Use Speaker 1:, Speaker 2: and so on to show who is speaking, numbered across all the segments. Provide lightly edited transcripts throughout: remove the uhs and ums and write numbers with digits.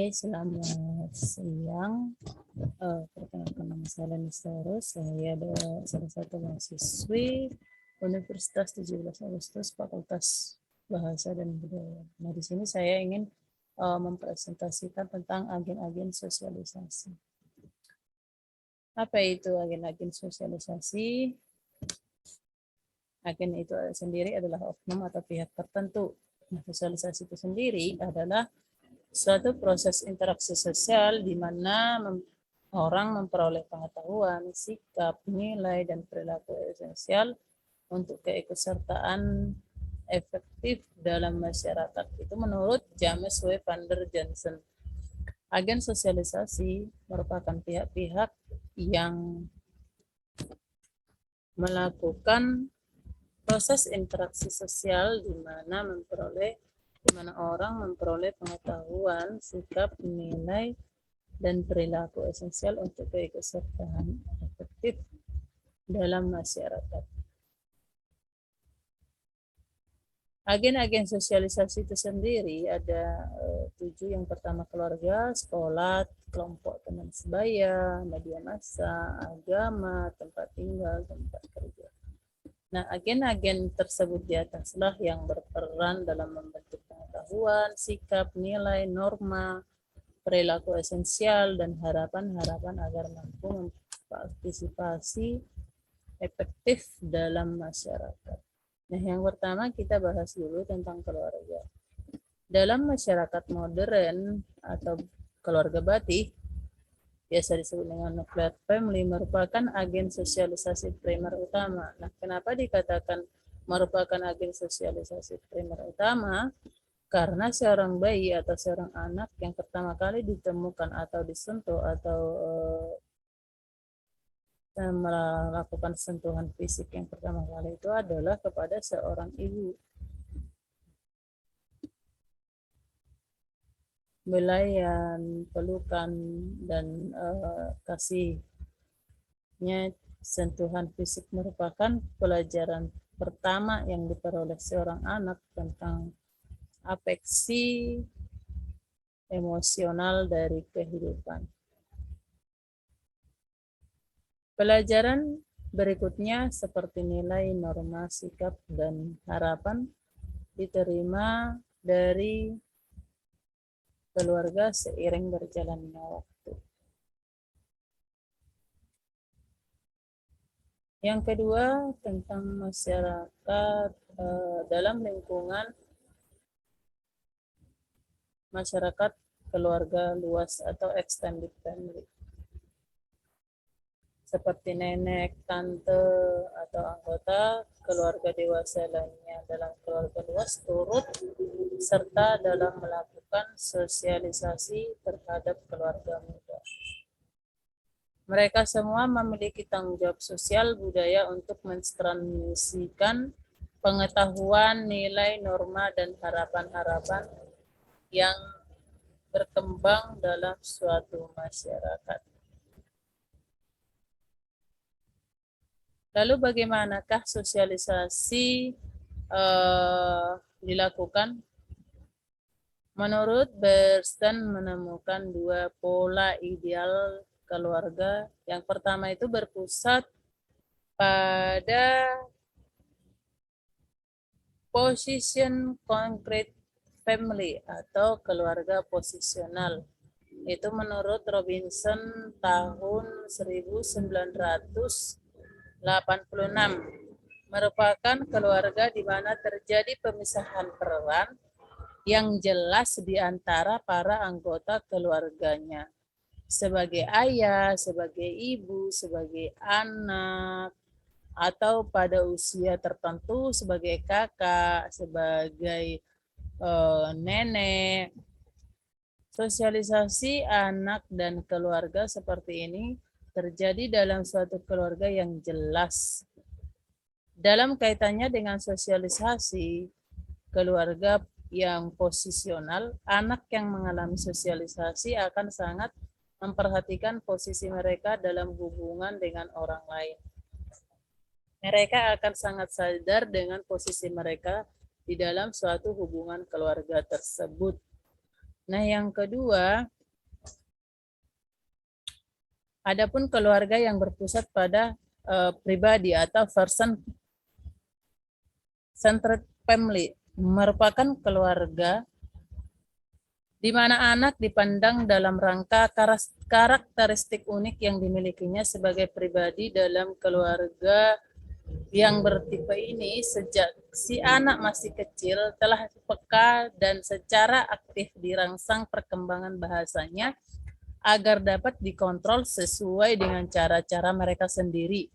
Speaker 1: Oke, selamat siang. Perkenalkan nama saya Lenistarus. Saya adalah salah satu mahasiswi Universitas 17 Agustus Fakultas Bahasa dan Budaya. Nah, di sini saya ingin mempresentasikan tentang agen-agen sosialisasi. Apa itu agen-agen sosialisasi? Agen itu sendiri adalah oknum atau pihak tertentu. Nah, sosialisasi itu sendiri adalah suatu proses interaksi sosial di mana orang memperoleh pengetahuan, sikap, nilai, dan perilaku esensial untuk keikutsertaan efektif dalam masyarakat. Itu menurut James W. van der Jansen. Agen sosialisasi merupakan pihak-pihak yang melakukan proses interaksi sosial di mana orang memperoleh pengetahuan, sikap, nilai, dan perilaku esensial untuk keikutsertaan efektif dalam masyarakat. Agen-agen sosialisasi itu sendiri ada 7. Yang pertama keluarga, sekolah, kelompok teman sebaya, media massa, agama, tempat tinggal, tempat kerja. Nah, agen-agen tersebut di ataslah yang berperan dalam membentuk pengetahuan, sikap, nilai, norma, perilaku esensial, dan harapan-harapan agar mampu mempartisipasi efektif dalam masyarakat. Nah, yang pertama kita bahas dulu tentang keluarga. Dalam masyarakat modern atau keluarga batik, biasa disebut dengan nuclear family, merupakan agen sosialisasi primer utama. Nah, kenapa dikatakan merupakan agen sosialisasi primer utama? Karena seorang bayi atau seorang anak yang pertama kali ditemukan atau disentuh atau melakukan sentuhan fisik yang pertama kali itu adalah kepada seorang ibu. Belayan, pelukan, dan kasihnya, sentuhan fisik merupakan pelajaran pertama yang diperoleh seorang anak tentang afeksi emosional dari kehidupan. Pelajaran berikutnya seperti nilai, norma, sikap, dan harapan diterima dari keluarga seiring berjalannya waktu. Yang kedua, tentang masyarakat dalam lingkungan masyarakat keluarga luas atau extended family. Seperti nenek, tante, atau anggota keluarga dewasa lainnya dalam keluarga luas turut serta dalam melakukan sosialisasi terhadap keluarga muda. Mereka semua memiliki tanggung jawab sosial budaya untuk mentransmisikan pengetahuan, nilai, norma, dan harapan-harapan yang berkembang dalam suatu masyarakat. Lalu bagaimanakah sosialisasi dilakukan? Menurut Bernstein menemukan 2 pola ideal keluarga. Yang pertama itu berpusat pada position concrete family atau keluarga posisional. Itu menurut Robinson tahun 1986. Merupakan keluarga di mana terjadi pemisahan peran yang jelas di antara para anggota keluarganya. Sebagai ayah, sebagai ibu, sebagai anak, atau pada usia tertentu sebagai kakak, sebagai nenek. Sosialisasi anak dan keluarga seperti ini terjadi dalam suatu keluarga yang jelas. Dalam kaitannya dengan sosialisasi keluarga yang posisional, anak yang mengalami sosialisasi akan sangat memperhatikan posisi mereka dalam hubungan dengan orang lain. Mereka akan sangat sadar dengan posisi mereka di dalam suatu hubungan keluarga tersebut. Nah, yang kedua, adapun keluarga yang berpusat pada pribadi atau person-centered family merupakan keluarga di mana anak dipandang dalam rangka karakteristik unik yang dimilikinya sebagai pribadi dalam keluarga yang bertipe ini. Sejak si anak masih kecil telah peka dan secara aktif dirangsang perkembangan bahasanya agar dapat dikontrol sesuai dengan cara-cara mereka sendiri.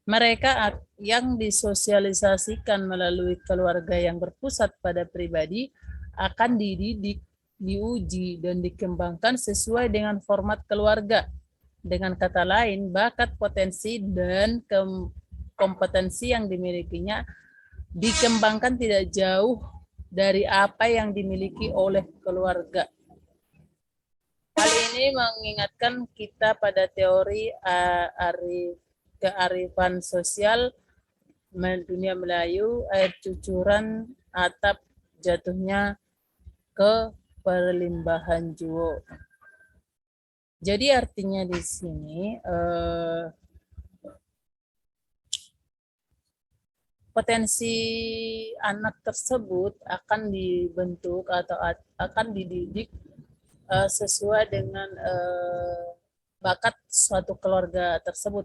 Speaker 1: Mereka yang disosialisasikan melalui keluarga yang berpusat pada pribadi akan dididik, diuji, dan dikembangkan sesuai dengan format keluarga. Dengan kata lain, bakat, potensi, dan kompetensi yang dimilikinya dikembangkan tidak jauh dari apa yang dimiliki oleh keluarga. Hal ini mengingatkan kita pada teori kearifan sosial dunia Melayu, air cucuran atap jatuhnya ke perlimbahan juo. Jadi artinya di sini potensi anak tersebut akan dibentuk atau akan dididik sesuai dengan bakat suatu keluarga tersebut.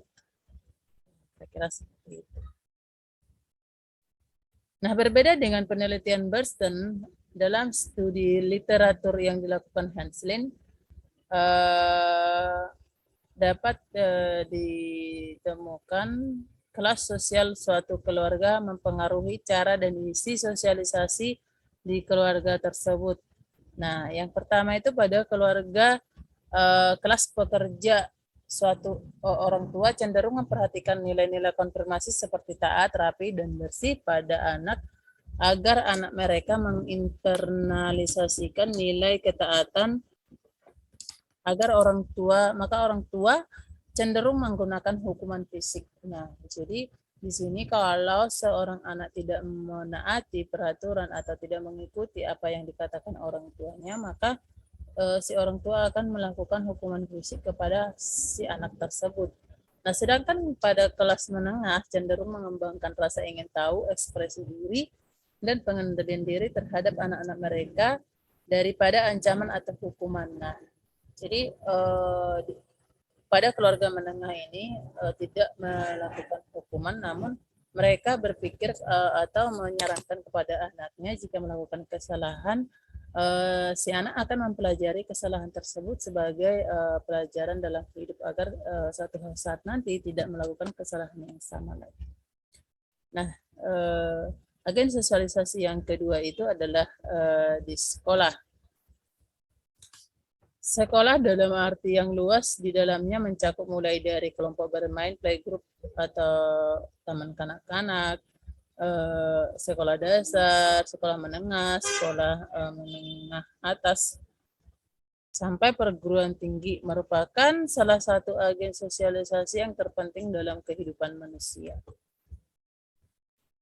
Speaker 1: Saya kira seperti itu. Nah, berbeda dengan penelitian Burston, dalam studi literatur yang dilakukan Henslin, dapat ditemukan kelas sosial suatu keluarga mempengaruhi cara dan isi sosialisasi di keluarga tersebut. Nah, yang pertama itu pada keluarga kelas pekerja, suatu orang tua cenderung memperhatikan nilai-nilai konfirmasi seperti taat, rapi, dan bersih pada anak agar anak mereka menginternalisasikan nilai ketaatan agar orang tua cenderung menggunakan hukuman fisik. Nah, jadi di sini kalau seorang anak tidak menaati peraturan atau tidak mengikuti apa yang dikatakan orang tuanya, maka si orang tua akan melakukan hukuman fisik kepada si anak tersebut. Nah, sedangkan pada kelas menengah cenderung mengembangkan rasa ingin tahu, ekspresi diri, dan pengendalian diri terhadap anak-anak mereka daripada ancaman atau hukuman. Nah, jadi pada keluarga menengah ini tidak melakukan hukuman, namun mereka berpikir atau menyarankan kepada anaknya jika melakukan kesalahan, si anak akan mempelajari kesalahan tersebut sebagai pelajaran dalam hidup agar suatu saat nanti tidak melakukan kesalahan yang sama lagi. Nah, agen sosialisasi yang kedua itu adalah di sekolah. Sekolah dalam arti yang luas di dalamnya mencakup mulai dari kelompok bermain, playgroup atau taman kanak-kanak, sekolah dasar, sekolah menengah, sekolah menengah atas, sampai perguruan tinggi, merupakan salah satu agen sosialisasi yang terpenting dalam kehidupan manusia.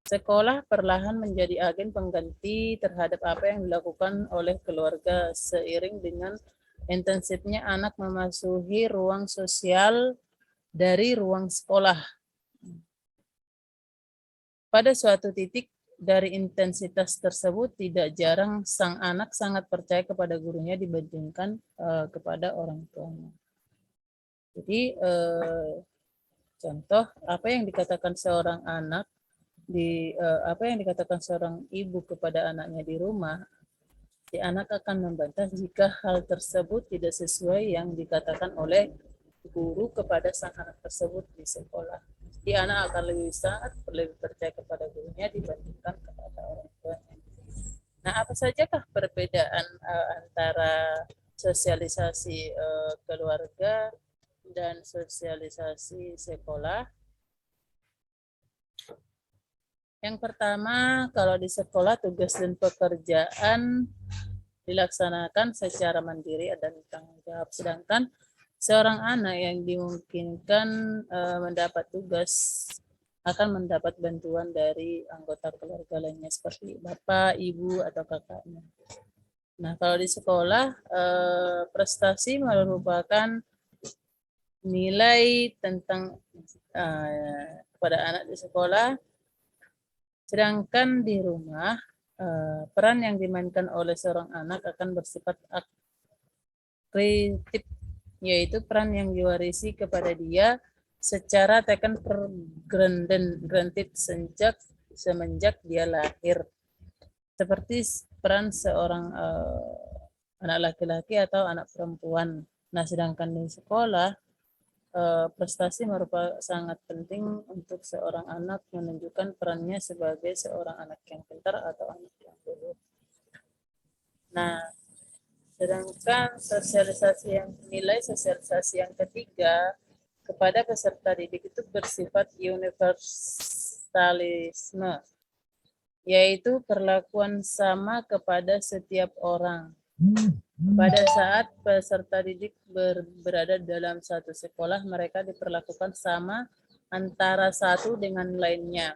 Speaker 1: Sekolah perlahan menjadi agen pengganti terhadap apa yang dilakukan oleh keluarga seiring dengan intensifnya anak memasuki ruang sosial dari ruang sekolah. Pada suatu titik dari intensitas tersebut, tidak jarang sang anak sangat percaya kepada gurunya dibandingkan kepada orang tuanya. Jadi contoh apa yang dikatakan seorang anak apa yang dikatakan seorang ibu kepada anaknya di rumah, si anak akan membantah jika hal tersebut tidak sesuai yang dikatakan oleh guru kepada sang anak tersebut di sekolah. Jadi anak akan lebih percaya kepada gurunya dibandingkan kepada orang tuanya. Nah, apa sajakah perbedaan antara sosialisasi keluarga dan sosialisasi sekolah? Yang pertama, kalau di sekolah tugas dan pekerjaan dilaksanakan secara mandiri dan tanggung jawab. Sedangkan seorang anak yang dimungkinkan mendapat tugas akan mendapat bantuan dari anggota keluarga lainnya seperti bapak, ibu, atau kakaknya. Nah, kalau di sekolah, prestasi merupakan nilai tentang kepada anak di sekolah, sedangkan di rumah peran yang dimainkan oleh seorang anak akan bersifat akritik, yaitu peran yang diwarisi kepada dia secara taken for granted semenjak dia lahir, seperti peran seorang anak laki-laki atau anak perempuan. Nah, sedangkan di sekolah prestasi merupakan sangat penting untuk seorang anak menunjukkan perannya sebagai seorang anak yang pintar atau anak yang bodoh. Nah, sedangkan nilai sosialisasi yang ketiga kepada peserta didik itu bersifat universalisme, yaitu perlakuan sama kepada setiap orang. Pada saat peserta didik berada dalam satu sekolah, mereka diperlakukan sama antara satu dengan lainnya.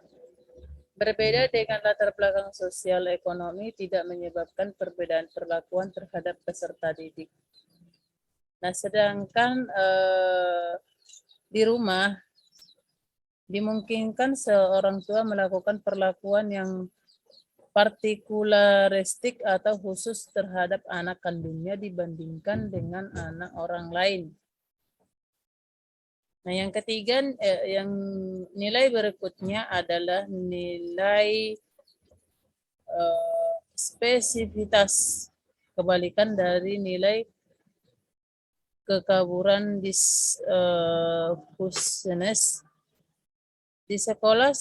Speaker 1: Berbeda dengan latar belakang sosial ekonomi tidak menyebabkan perbedaan perlakuan terhadap peserta didik. Nah, sedangkan di rumah dimungkinkan seorang tua melakukan perlakuan yang partikularistik atau khusus terhadap anak kandungnya dibandingkan dengan anak orang lain. Nah, yang ketiga, yang nilai berikutnya adalah nilai spesifitas, kebalikan dari nilai kekaburan diffuseness. Di sekolah,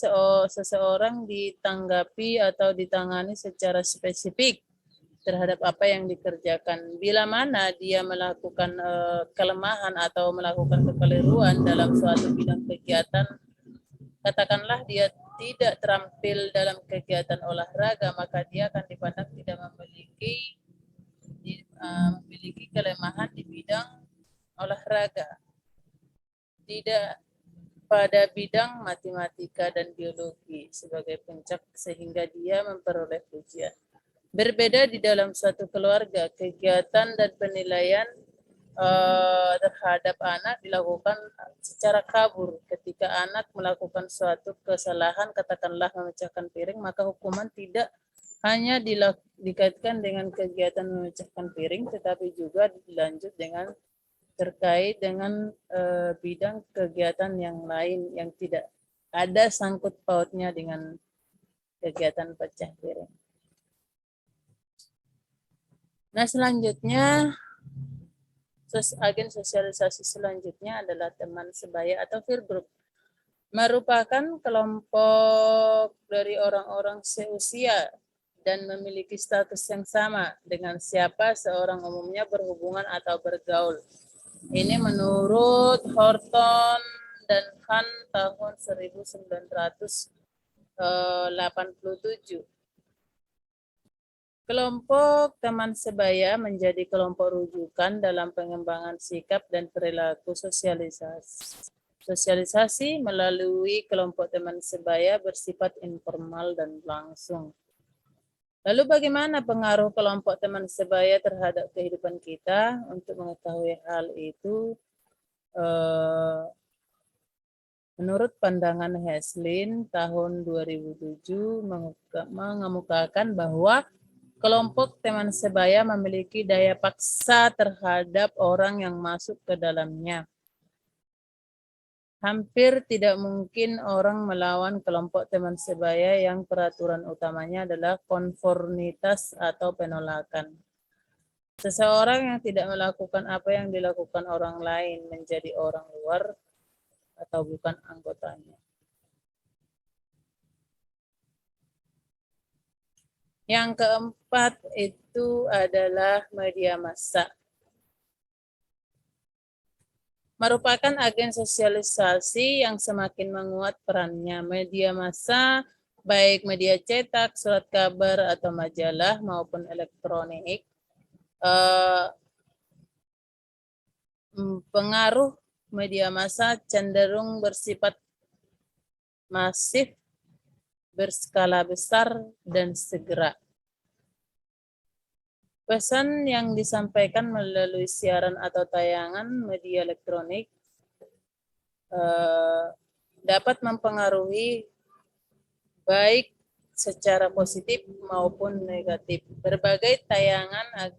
Speaker 1: seseorang ditanggapi atau ditangani secara spesifik terhadap apa yang dikerjakan. Bila mana dia melakukan kelemahan atau melakukan kekeliruan dalam suatu bidang kegiatan, katakanlah dia tidak terampil dalam kegiatan olahraga, maka dia akan dipandang tidak memiliki kelemahan di bidang olahraga. Tidak pada bidang matematika dan biologi sebagai puncak sehingga dia memperoleh pujian. Berbeda di dalam suatu keluarga, kegiatan dan penilaian terhadap anak dilakukan secara kabur. Ketika anak melakukan suatu kesalahan, katakanlah memecahkan piring, maka hukuman tidak hanya dikaitkan dengan kegiatan memecahkan piring, tetapi juga dilanjut dengan terkait dengan bidang kegiatan yang lain yang tidak ada sangkut pautnya dengan kegiatan pecah piring. Nah, selanjutnya agen sosialisasi selanjutnya adalah teman sebaya atau peer group. Merupakan kelompok dari orang-orang seusia dan memiliki status yang sama dengan siapa seorang umumnya berhubungan atau bergaul. Ini menurut Horton dan Han tahun 1987. Kelompok teman sebaya menjadi kelompok rujukan dalam pengembangan sikap dan perilaku sosialisasi. Sosialisasi melalui kelompok teman sebaya bersifat informal dan langsung. Lalu bagaimana pengaruh kelompok teman sebaya terhadap kehidupan kita? Untuk mengetahui hal itu, menurut pandangan Heslin tahun 2007 mengemukakan bahwa kelompok teman sebaya memiliki daya paksa terhadap orang yang masuk ke dalamnya. Hampir tidak mungkin orang melawan kelompok teman sebaya yang peraturan utamanya adalah konformitas atau penolakan. Seseorang yang tidak melakukan apa yang dilakukan orang lain menjadi orang luar atau bukan anggotanya. Yang keempat itu adalah media massa. Merupakan agen sosialisasi yang semakin menguat perannya. Media massa, baik media cetak, surat kabar, atau majalah maupun elektronik, pengaruh media massa cenderung bersifat masif, berskala besar, dan segera. Pesan yang disampaikan melalui siaran atau tayangan media elektronik dapat mempengaruhi baik secara positif maupun negatif. Berbagai tayangan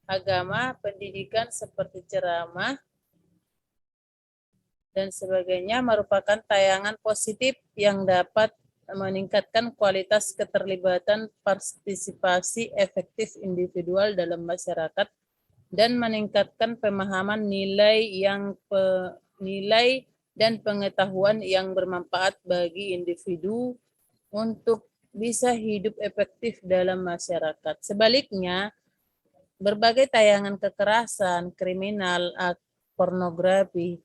Speaker 1: agama, pendidikan seperti ceramah, dan sebagainya merupakan tayangan positif yang dapat meningkatkan kualitas keterlibatan partisipasi efektif individual dalam masyarakat dan meningkatkan pemahaman nilai dan pengetahuan yang bermanfaat bagi individu untuk bisa hidup efektif dalam masyarakat. Sebaliknya, berbagai tayangan kekerasan, kriminal, pornografi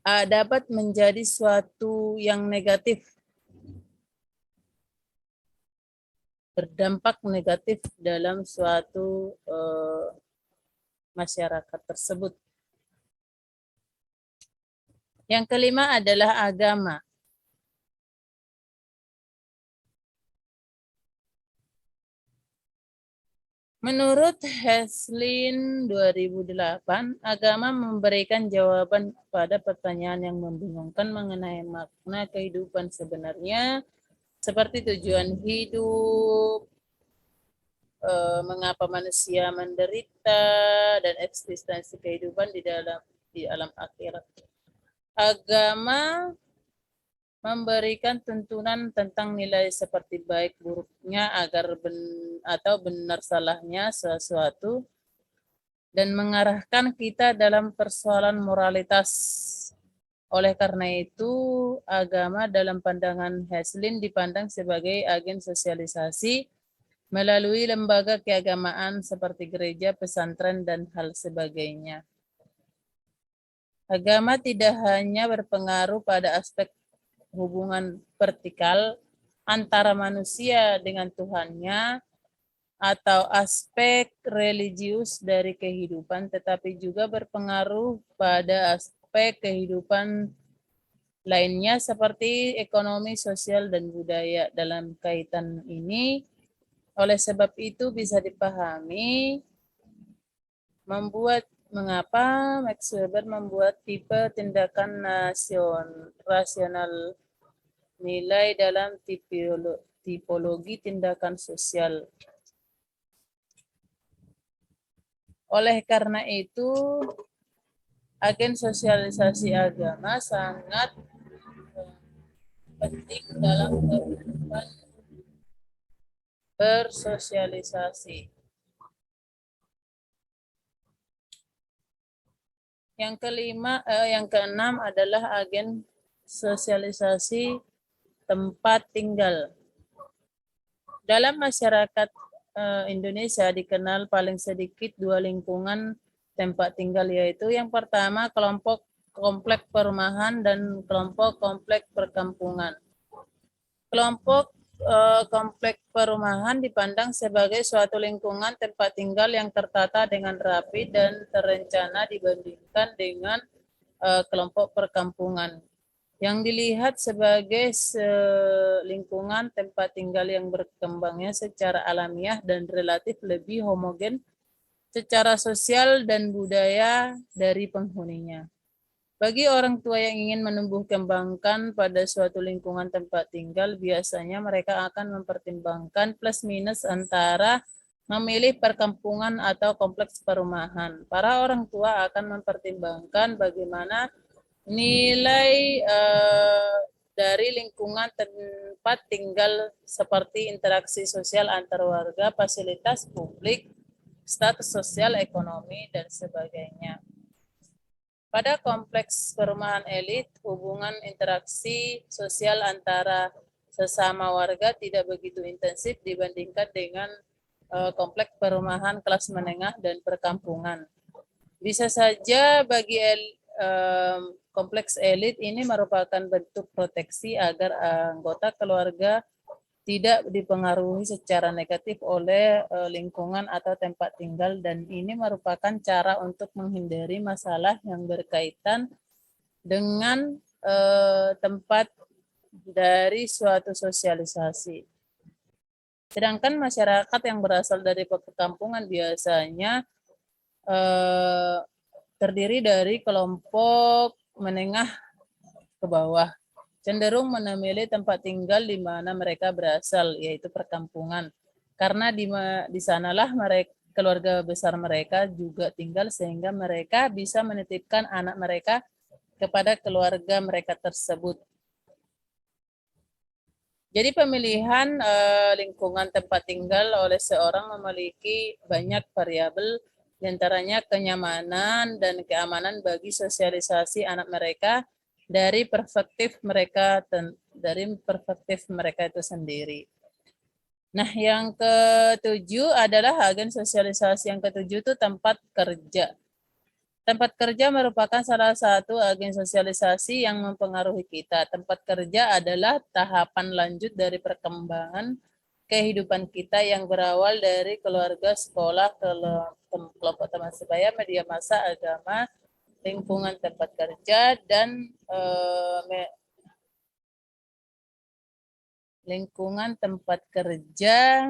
Speaker 1: dapat menjadi suatu yang negatif, berdampak negatif dalam suatu masyarakat tersebut. Yang kelima adalah agama. Menurut Heslin 2008, agama memberikan jawaban pada pertanyaan yang membingungkan mengenai makna kehidupan sebenarnya, seperti tujuan hidup, mengapa manusia menderita, dan eksistensi kehidupan di alam akhirat. Agama memberikan tuntunan tentang nilai seperti baik buruknya atau benar salahnya sesuatu dan mengarahkan kita dalam persoalan moralitas. Oleh karena itu, agama dalam pandangan Heslin dipandang sebagai agen sosialisasi melalui lembaga keagamaan seperti gereja, pesantren, dan hal sebagainya. Agama tidak hanya berpengaruh pada aspek hubungan vertikal antara manusia dengan Tuhannya atau aspek religius dari kehidupan, tetapi juga berpengaruh pada aspek kehidupan lainnya seperti ekonomi, sosial, dan budaya. Dalam kaitan ini, oleh sebab itu bisa dipahami mengapa Max Weber membuat tipe tindakan rasional nilai dalam tipologi tindakan sosial. Oleh karena itu, agen sosialisasi agama sangat penting dalam kehidupan bersosialisasi. Yang keenam adalah agen sosialisasi tempat tinggal. Dalam masyarakat Indonesia dikenal paling sedikit dua lingkungan tempat tinggal, yaitu yang pertama kelompok komplek perumahan dan kelompok komplek perkampungan. Kelompok komplek perumahan dipandang sebagai suatu lingkungan tempat tinggal yang tertata dengan rapi dan terencana dibandingkan dengan kelompok perkampungan yang dilihat sebagai lingkungan tempat tinggal yang berkembangnya secara alamiah dan relatif lebih homogen secara sosial dan budaya dari penghuninya. Bagi orang tua yang ingin menumbuh kembangkan pada suatu lingkungan tempat tinggal, biasanya mereka akan mempertimbangkan plus minus antara memilih perkampungan atau kompleks perumahan. Para orang tua akan mempertimbangkan bagaimana nilai dari lingkungan tempat tinggal seperti interaksi sosial antar warga, fasilitas publik, status sosial ekonomi, dan sebagainya. Pada kompleks perumahan elit, hubungan interaksi sosial antara sesama warga tidak begitu intensif dibandingkan dengan kompleks perumahan kelas menengah dan perkampungan. Bisa saja bagi kompleks elit ini merupakan bentuk proteksi agar anggota keluarga tidak dipengaruhi secara negatif oleh lingkungan atau tempat tinggal, dan ini merupakan cara untuk menghindari masalah yang berkaitan dengan tempat dari suatu sosialisasi. Sedangkan masyarakat yang berasal dari perkampungan biasanya terdiri dari kelompok menengah ke bawah, cenderung memilih tempat tinggal di mana mereka berasal, yaitu perkampungan. Karena di sanalah keluarga besar mereka juga tinggal, sehingga mereka bisa menitipkan anak mereka kepada keluarga mereka tersebut. Jadi pemilihan lingkungan tempat tinggal oleh seorang memiliki banyak variabel, diantaranya kenyamanan dan keamanan bagi sosialisasi anak mereka dari perspektif mereka itu sendiri. Nah, yang ketujuh adalah agen sosialisasi. Yang ketujuh itu tempat kerja. Tempat kerja merupakan salah satu agen sosialisasi yang mempengaruhi kita. Tempat kerja adalah tahapan lanjut dari perkembangan kehidupan kita yang berawal dari keluarga, sekolah, kelompok teman sebaya, media massa, agama, lingkungan tempat kerja, dan lingkungan tempat kerja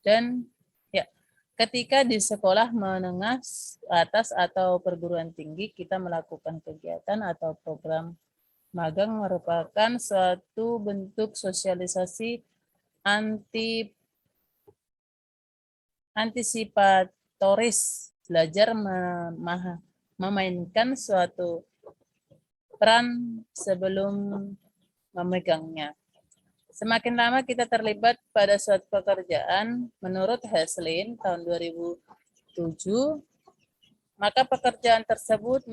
Speaker 1: dan ya, ketika di sekolah menengah atas atau perguruan tinggi kita melakukan kegiatan atau program magang merupakan suatu bentuk sosialisasi antisipatoris, belajar memainkan suatu peran sebelum memegangnya. Semakin lama kita terlibat pada suatu pekerjaan, menurut Heslin tahun 2007, maka pekerjaan tersebut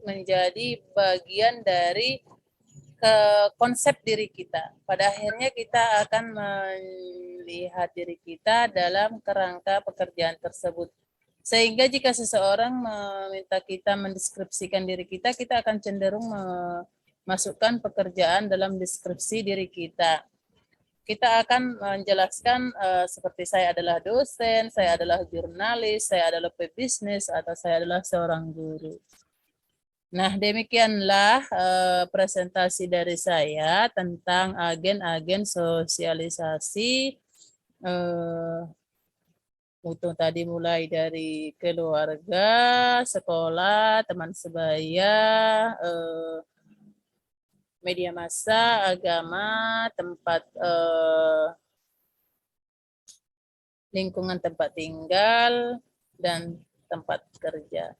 Speaker 1: menjadi bagian dari konsep diri kita. Pada akhirnya kita akan melihat diri kita dalam kerangka pekerjaan tersebut. Sehingga jika seseorang meminta kita mendeskripsikan diri kita, kita akan cenderung masukkan pekerjaan dalam deskripsi diri kita. Kita akan menjelaskan seperti saya adalah dosen, saya adalah jurnalis, saya adalah pebisnis, atau saya adalah seorang guru. Nah, demikianlah presentasi dari saya tentang agen-agen sosialisasi. Untuk tadi mulai dari keluarga, sekolah, teman sebaya, media massa, agama, tempat lingkungan tempat tinggal, dan tempat kerja.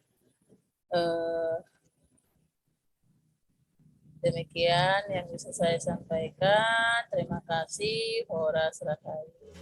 Speaker 1: Demikian yang bisa saya sampaikan. Terima kasih. Horas Rahayu.